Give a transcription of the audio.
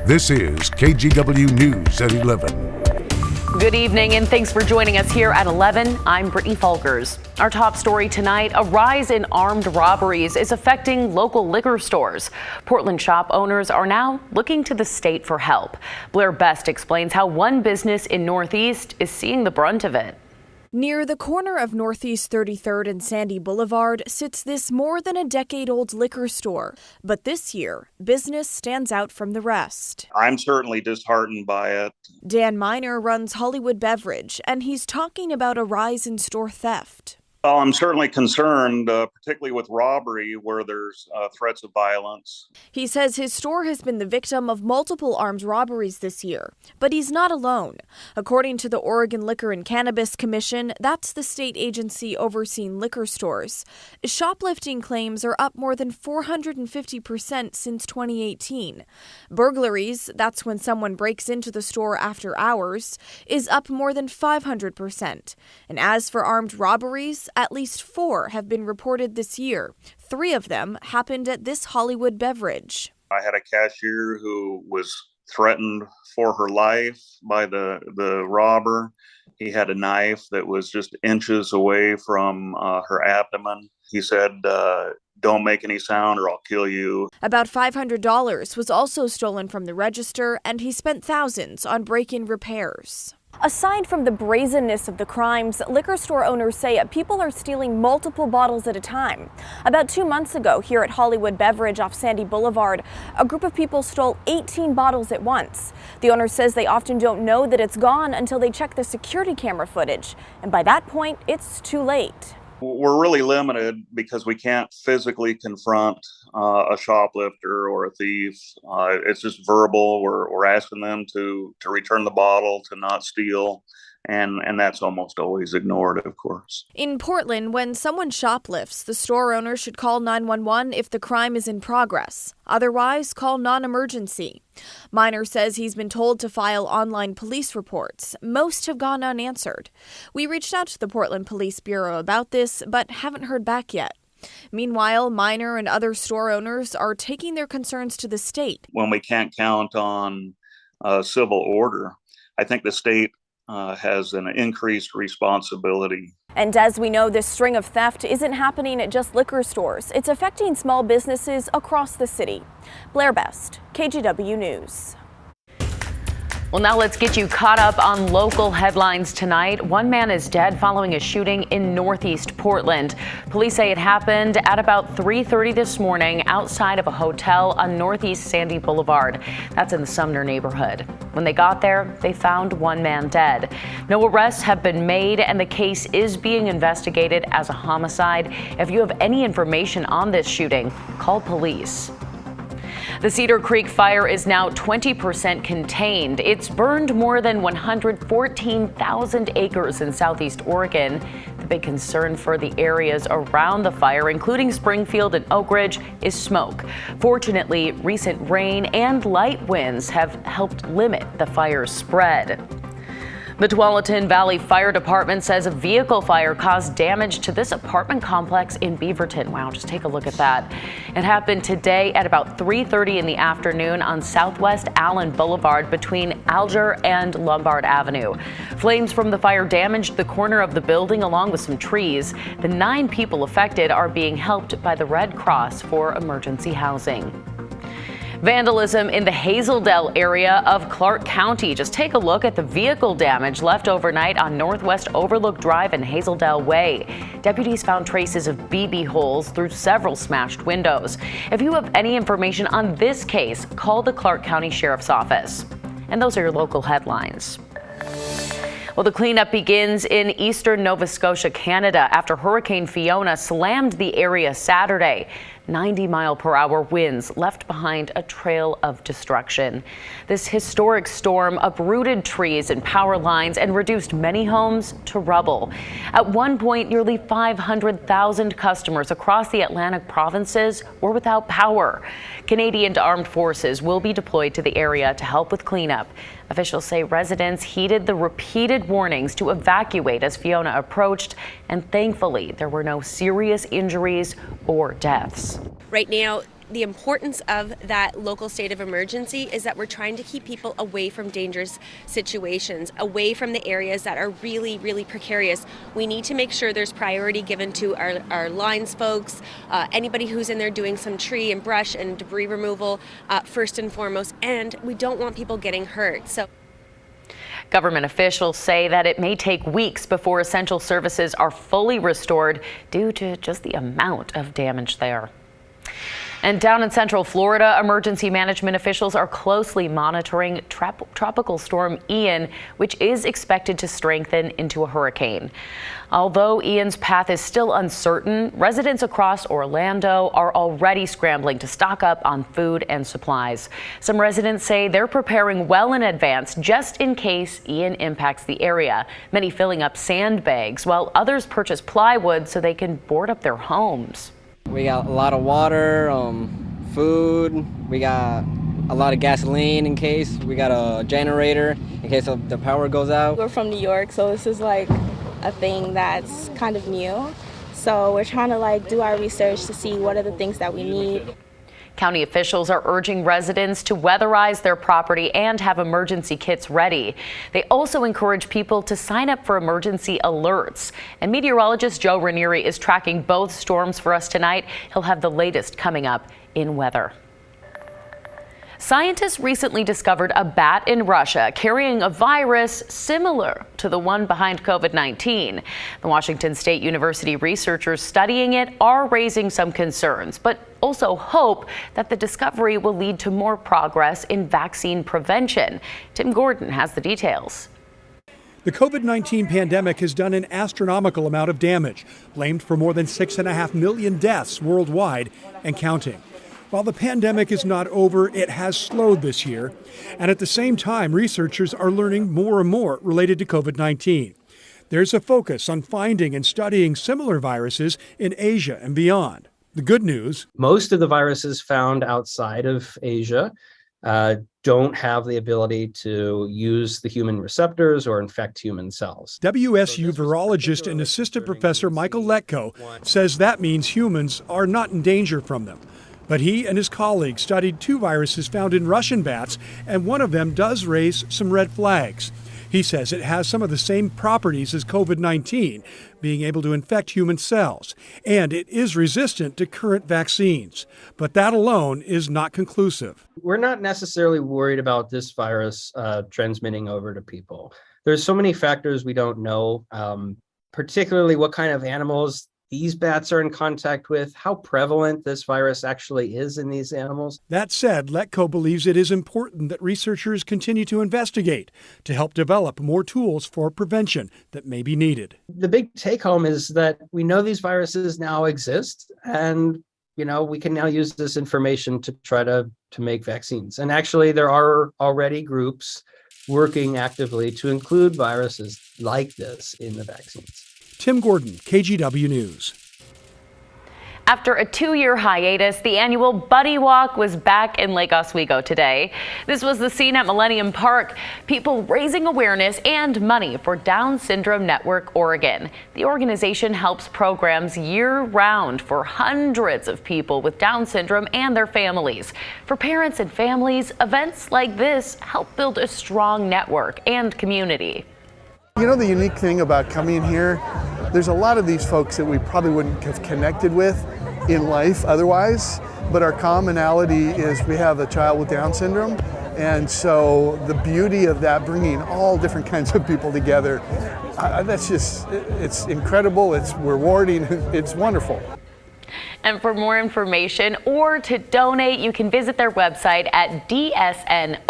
This is KGW News at 11. Good evening and thanks for joining us here at 11. I'm Brittany Fulgers. Our top story tonight, a rise in armed robberies is affecting local liquor stores. Portland shop owners are now looking to the state for help. Blair Best explains how one business in Northeast is seeing the brunt of it. Near the corner of Northeast 33rd and Sandy Boulevard sits this more than a decade-old liquor store. But this year, business stands out from the rest. I'm certainly disheartened by it. Dan Miner runs Hollywood Beverage, and he's talking about a rise in store theft. Well, I'm certainly concerned, particularly with robbery, where there's threats of violence. He says his store has been the victim of multiple armed robberies this year, but he's not alone. According to the Oregon Liquor and Cannabis Commission, that's the state agency overseeing liquor stores, shoplifting claims are up more than 450% since 2018. Burglaries, that's when someone breaks into the store after hours, is up more than 500%. And as for armed robberies, at least 4 have been reported this year. 3 of them happened at this Hollywood Beverage. I had a cashier who was threatened for her life by the robber. He had a knife that was just inches away from her abdomen. He said, "Don't make any sound or I'll kill you." About $500 was also stolen from the register, and he spent thousands on break-in repairs. Aside from the brazenness of the crimes, liquor store owners say people are stealing multiple bottles at a time. About 2 months ago, here at Hollywood Beverage off Sandy Boulevard, a group of people stole 18 bottles at once. The owner says they often don't know that it's gone until they check the security camera footage. And by that point, it's too late. We're really limited because we can't physically confront a shoplifter or a thief. It's just verbal. We're asking them to return the bottle, to not steal. And that's almost always ignored, of course. In Portland, when someone shoplifts, the store owner should call 911 if the crime is in progress. Otherwise, call non-emergency. Miner says he's been told to file online police reports. Most have gone unanswered. We reached out to the Portland Police Bureau about this, but haven't heard back yet. Meanwhile, Miner and other store owners are taking their concerns to the state. When we can't count on civil order, I think the state has an increased responsibility. And as we know, this string of theft isn't happening at just liquor stores. It's affecting small businesses across the city. Blair Best, KGW News. Well, now let's get you caught up on local headlines tonight. One man is dead following a shooting in Northeast Portland. Police say it happened at about 3:30 this morning outside of a hotel on Northeast Sandy Boulevard. That's in the Sumner neighborhood. When they got there, they found one man dead. No arrests have been made, and the case is being investigated as a homicide. If you have any information on this shooting, call police. The Cedar Creek fire is now 20% contained. It's burned more than 114,000 acres in southeast Oregon. The big concern for the areas around the fire, including Springfield and Oak Ridge, is smoke. Fortunately, recent rain and light winds have helped limit the fire's spread. The Tualatin Valley Fire Department says a vehicle fire caused damage to this apartment complex in Beaverton. Wow, just take a look at that. It happened today at about 3:30 in the afternoon on Southwest Allen Boulevard between Alger and Lombard Avenue. Flames from the fire damaged the corner of the building along with some trees. The 9 people affected are being helped by the Red Cross for emergency housing. Vandalism in the Hazeldale area of Clark County. Just take a look at the vehicle damage left overnight on Northwest Overlook Drive and Hazeldale Way. Deputies found traces of BB holes through several smashed windows. If you have any information on this case, call the Clark County Sheriff's Office. And those are your local headlines. Well, the cleanup begins in eastern Nova Scotia, Canada, after Hurricane Fiona slammed the area Saturday. 90-mile-per-hour winds left behind a trail of destruction. This historic storm uprooted trees and power lines and reduced many homes to rubble. At one point, nearly 500,000 customers across the Atlantic provinces were without power. Canadian Armed Forces will be deployed to the area to help with cleanup. Officials say residents heeded the repeated warnings to evacuate as Fiona approached, and thankfully there were no serious injuries or deaths. Right now, the importance of that local state of emergency is that we're trying to keep people away from dangerous situations, away from the areas that are really, really precarious. We need to make sure there's priority given to our lines folks, anybody who's in there doing some tree and brush and debris removal, first and foremost, and we don't want people getting hurt. So. Government officials say that it may take weeks before essential services are fully restored due to just the amount of damage there. And down in Central Florida, emergency management officials are closely monitoring Tropical Storm Ian, which is expected to strengthen into a hurricane. Although Ian's path is still uncertain, residents across Orlando are already scrambling to stock up on food and supplies. Some residents say they're preparing well in advance just in case Ian impacts the area, many filling up sandbags, while others purchase plywood so they can board up their homes. We got a lot of water, food, we got a lot of gasoline in case, we got a generator in case the power goes out. We're from New York, so this is like a thing that's kind of new. So we're trying to do our research to see what are the things that we need. County officials are urging residents to weatherize their property and have emergency kits ready. They also encourage people to sign up for emergency alerts. And meteorologist Joe Ranieri is tracking both storms for us tonight. He'll have the latest coming up in weather. Scientists recently discovered a bat in Russia carrying a virus similar to the one behind COVID-19. The Washington State University researchers studying it are raising some concerns, but also hope that the discovery will lead to more progress in vaccine prevention. Tim Gordon has the details. The COVID-19 pandemic has done an astronomical amount of damage, blamed for more than 6.5 million deaths worldwide and counting. While the pandemic is not over, it has slowed this year. And at the same time, researchers are learning more and more related to COVID-19. There's a focus on finding and studying similar viruses in Asia and beyond. The good news: most of the viruses found outside of Asia don't have the ability to use the human receptors or infect human cells. WSU virologist and assistant professor Michael Letko says that means humans are not in danger from them. But he and his colleagues studied 2 viruses found in Russian bats, and one of them does raise some red flags. He says it has some of the same properties as COVID-19, being able to infect human cells, and it is resistant to current vaccines. But that alone is not conclusive. We're not necessarily worried about this virus transmitting over to people. There's so many factors we don't know, particularly what kind of animals these bats are in contact with, how prevalent this virus actually is in these animals. That said, Letko believes it is important that researchers continue to investigate to help develop more tools for prevention that may be needed. The big take home is that we know these viruses now exist, and we can now use this information to try to make vaccines. And actually, there are already groups working actively to include viruses like this in the vaccines. Tim Gordon, KGW News. After a 2-year hiatus, the annual Buddy Walk was back in Lake Oswego today. This was the scene at Millennium Park, people raising awareness and money for Down Syndrome Network Oregon. The organization helps programs year-round for hundreds of people with Down syndrome and their families. For parents and families, events like this help build a strong network and community. The unique thing about coming here, there's a lot of these folks that we probably wouldn't have connected with in life otherwise, but our commonality is we have a child with Down syndrome, and so the beauty of that, bringing all different kinds of people together, it's incredible, it's rewarding, it's wonderful. And for more information or to donate, you can visit their website at dsno.org.